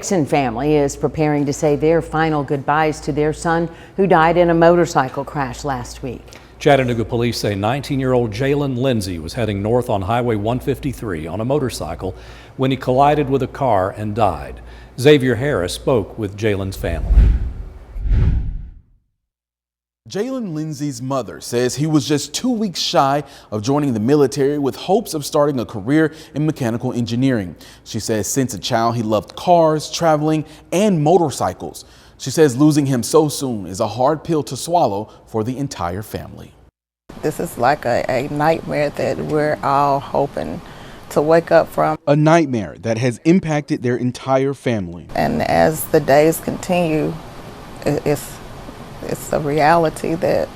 Hixson family is preparing to say their final goodbyes to their son who died in a motorcycle crash last week. Chattanooga police say 19-year-old Jaylen Lindsey was heading north on Highway 153 on a motorcycle when he collided with a car and died. Xavier Harris spoke with Jaylen's family. Jaylen Lindsey's mother says he was just 2 weeks shy of joining the military with hopes of starting a career in mechanical engineering. She says since a child he loved cars, traveling, and motorcycles. She says losing him so soon is a hard pill to swallow for the entire family. This is like a nightmare that we're all hoping to wake up from. A nightmare that has impacted their entire family. And as the days continue, it's a reality that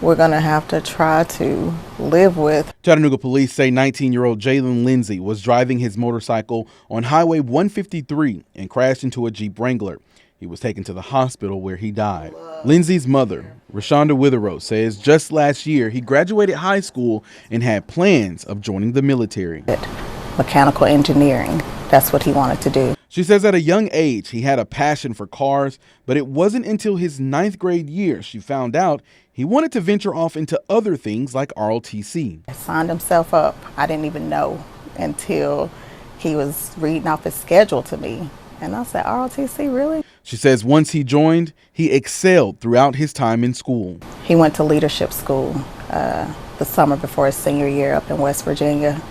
we're going to have to try to live with. Chattanooga police say 19-year-old Jaylen Lindsey was driving his motorcycle on Highway 153 and crashed into a Jeep Wrangler. He was taken to the hospital where he died. Lindsey's mother, Rashonda Witherose, says just last year he graduated high school and had plans of joining the military. Mechanical engineering, that's what he wanted to do. She says at a young age he had a passion for cars, but it wasn't until his 9th grade year she found out he wanted to venture off into other things like ROTC. He signed himself up. I didn't even know until he was reading off his schedule to me. And I said, ROTC, really? She says once he joined, he excelled throughout his time in school. He went to leadership school the summer before his senior year up in West Virginia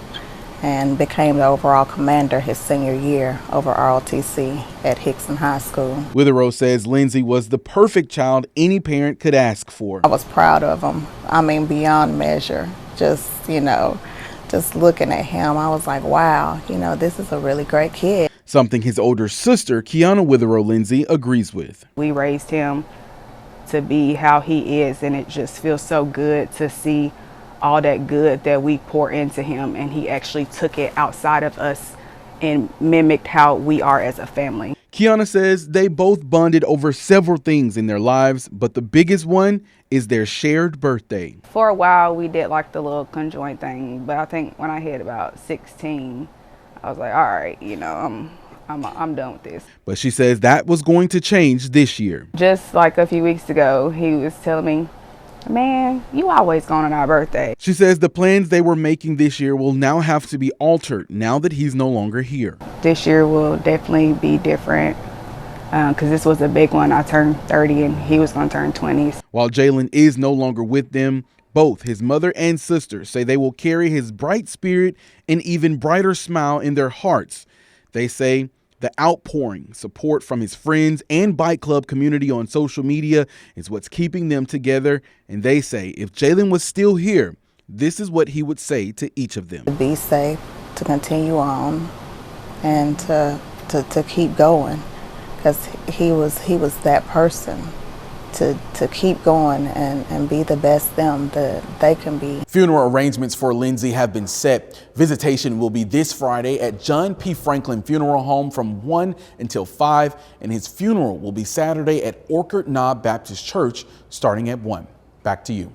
and became the overall commander his senior year over ROTC at Hixson High School. Witherose says Lindsey was the perfect child any parent could ask for. I was proud of him. I mean, beyond measure. Just looking at him, I was like, wow, this is a really great kid. Something his older sister, Kiana Witherose Lindsey, agrees with. We raised him to be how he is, and it just feels so good to see all that good that we pour into him, and he actually took it outside of us and mimicked how we are as a family. Kiana says they both bonded over several things in their lives, but the biggest one is their shared birthday. For a while, we did like the little conjoint thing, but I think when I hit about 16, I was like, all right, I'm done with this. But she says that was going to change this year. Just like a few weeks ago, he was telling me, man, you always gone on our birthday. She says the plans they were making this year will now have to be altered now that he's no longer here. This year will definitely be different because this was a big one. I turned 30 and he was going to turn 20. While Jaylen is no longer with them, both his mother and sister say they will carry his bright spirit and even brighter smile in their hearts. They say the outpouring support from his friends and bike club community on social media is what's keeping them together. And they say if Jaylen was still here, this is what he would say to each of them. To be safe, to continue on, and to keep going, because he was that person. To keep going and be the best them that they can be. Funeral arrangements for Lindsey have been set. Visitation will be this Friday at John P. Franklin Funeral Home from 1 until 5, and his funeral will be Saturday at Orchard Knob Baptist Church starting at 1. Back to you.